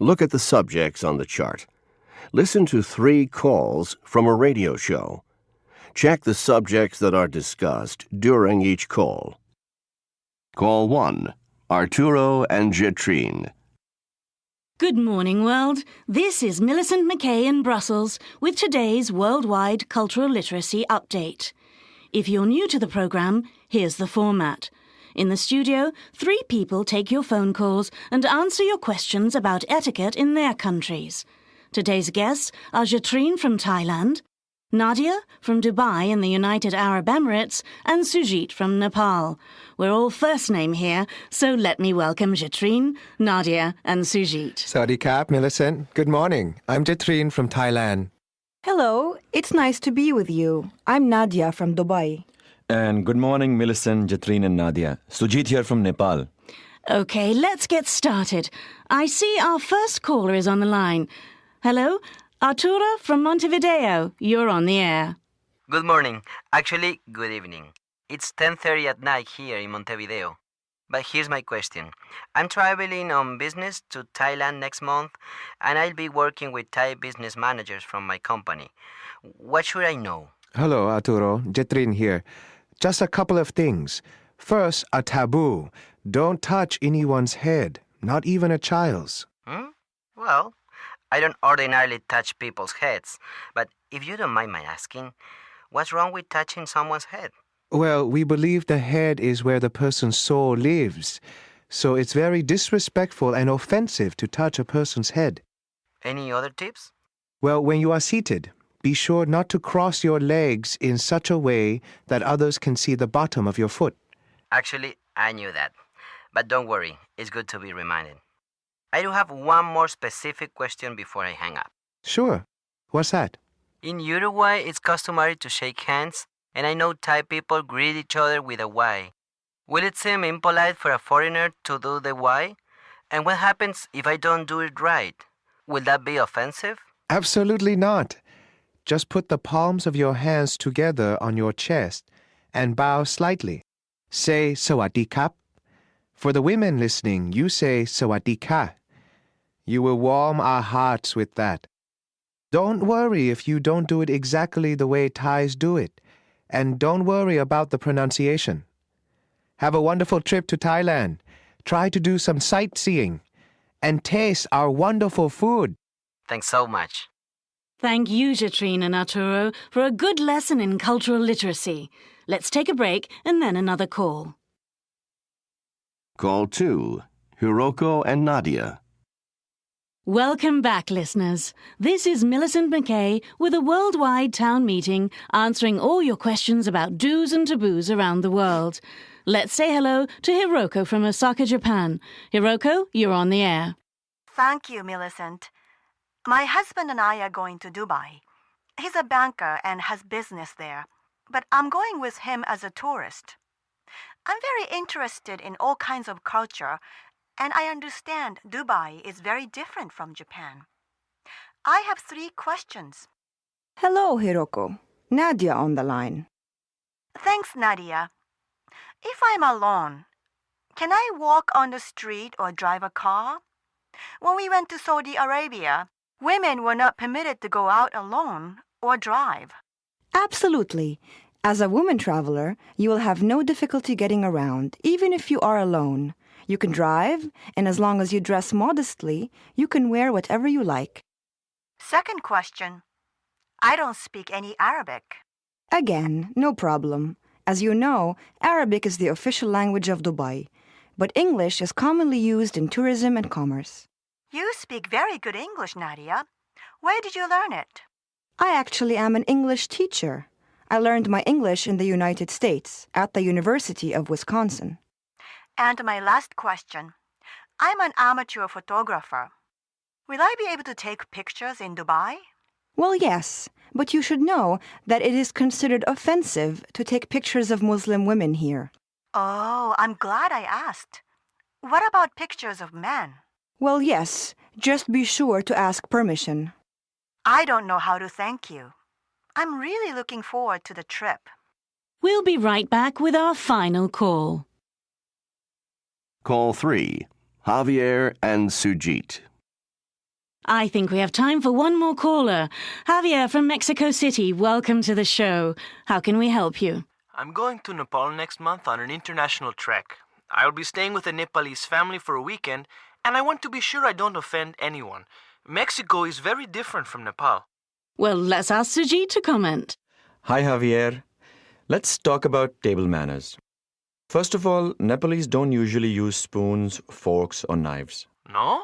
Look at the subjects on the chart. Listen to 3 calls from a radio show. Check the subjects that are discussed during each call. Call 1. Arturo and Jetrine. Good morning, world. This is Millicent McKay in Brussels with today's Worldwide Cultural Literacy Update. If you're new to the programme, here's the format. In the studio, 3 people take your phone calls and answer your questions about etiquette in their countries. Today's guests are Jetrine from Thailand, Nadia from Dubai in the United Arab Emirates, and Sujit from Nepal. We're all first name here, so let me welcome Jetrine, Nadia, and Sujit. Sawadee Kap, Millicent. Good morning. I'm Jetrine from Thailand. Hello, it's nice to be with you. I'm Nadia from Dubai. And good morning, Millicent, Jetrine, and Nadia. Sujit here from Nepal. Okay, let's get started. I see our first caller is on the line. Hello, Arturo from Montevideo. You're on the air. Good morning. Actually, good evening. It's 10:30 at night here in Montevideo. But here's my question. I'm traveling on business to Thailand next month, and I'll be working with Thai business managers from my company. What should I know? Hello, Arturo. Jetrine here. Just a couple of things. First, a taboo. Don't touch anyone's head, not even a child's. Well, I don't ordinarily touch people's heads, but if you don't mind my asking, what's wrong with touching someone's head? Well, we believe the head is where the person's soul lives, so it's very disrespectful and offensive to touch a person's head. Any other tips? Well, when you are seated, be sure not to cross your legs in such a way that others can see the bottom of your foot. Actually, I knew that. But don't worry, it's good to be reminded. I do have one more specific question before I hang up. Sure. What's that? In Uruguay, it's customary to shake hands, and I know Thai people greet each other with a Y. Will it seem impolite for a foreigner to do the Y? And what happens if I don't do it right? Will that be offensive? Absolutely not. Just put the palms of your hands together on your chest and bow slightly. Say Sawadee Kap. For the women listening, you say Sawadee Ka. You will warm our hearts with that. Don't worry if you don't do it exactly the way Thais do it, and don't worry about the pronunciation. Have a wonderful trip to Thailand. Try to do some sightseeing and taste our wonderful food. Thanks so much. Thank you, Jetrine and Arturo, for a good lesson in cultural literacy. Let's take a break and then another call. Call 2. Hiroko and Nadia. Welcome back, listeners. This is Millicent McKay with a worldwide town meeting answering all your questions about do's and taboos around the world. Let's say hello to Hiroko from Osaka, Japan. Hiroko, you're on the air. Thank you, Millicent. My husband and I are going to Dubai. He's a banker and has business there, but I'm going with him as a tourist. I'm very interested in all kinds of culture, and I understand Dubai is very different from Japan. I have 3 questions. Hello, Hiroko. Nadia on the line. Thanks, Nadia. If I'm alone, can I walk on the street or drive a car? When we went to Saudi Arabia, women were not permitted to go out alone or drive. Absolutely. As a woman traveler, you will have no difficulty getting around, even if you are alone. You can drive, and as long as you dress modestly, you can wear whatever you like. Second question. I don't speak any Arabic. Again, no problem. As you know, Arabic is the official language of Dubai, but English is commonly used in tourism and commerce. You speak very good English, Nadia. Where did you learn it? I actually am an English teacher. I learned my English in the United States, at the University of Wisconsin. And my last question. I'm an amateur photographer. Will I be able to take pictures in Dubai? Well, yes, but you should know that it is considered offensive to take pictures of Muslim women here. Oh, I'm glad I asked. What about pictures of men? Well, yes, just be sure to ask permission. I don't know how to thank you. I'm really looking forward to the trip. We'll be right back with our final call. Call 3. Javier and Sujit. I think we have time for one more caller. Javier from Mexico City, welcome to the show. How can we help you? I'm going to Nepal next month on an international trek. I'll be staying with a Nepalese family for a weekend, and I want to be sure I don't offend anyone. Mexico is very different from Nepal. Well, let's ask Sujit to comment. Hi, Javier. Let's talk about table manners. First of all, Nepalese don't usually use spoons, forks, or knives. No?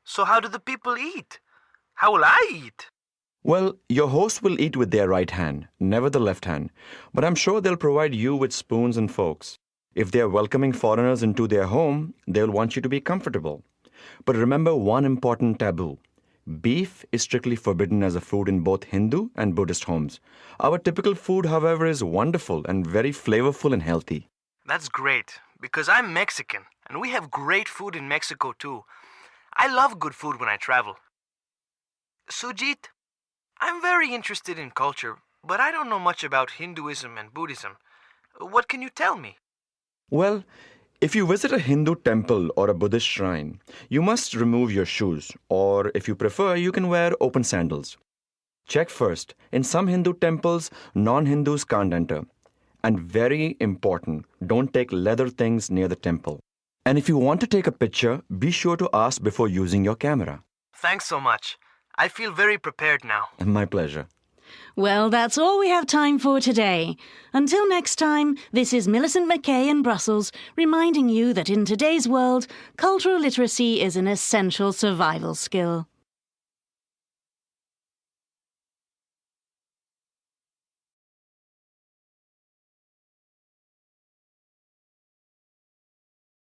So how do the people eat? How will I eat? Well, your host will eat with their right hand, never the left hand, but I'm sure they'll provide you with spoons and forks. If they're welcoming foreigners into their home, they'll want you to be comfortable. But remember one important taboo. Beef is strictly forbidden as a food in both Hindu and Buddhist homes. Our typical food, however, is wonderful and very flavorful and healthy. That's great, because I'm Mexican, and we have great food in Mexico too. I love good food when I travel. Sujit, I'm very interested in culture, but I don't know much about Hinduism and Buddhism. What can you tell me? Well, if you visit a Hindu temple or a Buddhist shrine, you must remove your shoes, or if you prefer, you can wear open sandals. Check first, in some Hindu temples, non-Hindus can't enter. And very important, don't take leather things near the temple. And if you want to take a picture, be sure to ask before using your camera. Thanks so much. I feel very prepared now. My pleasure. Well, that's all we have time for today. Until next time, this is Millicent McKay in Brussels, reminding you that in today's world, cultural literacy is an essential survival skill.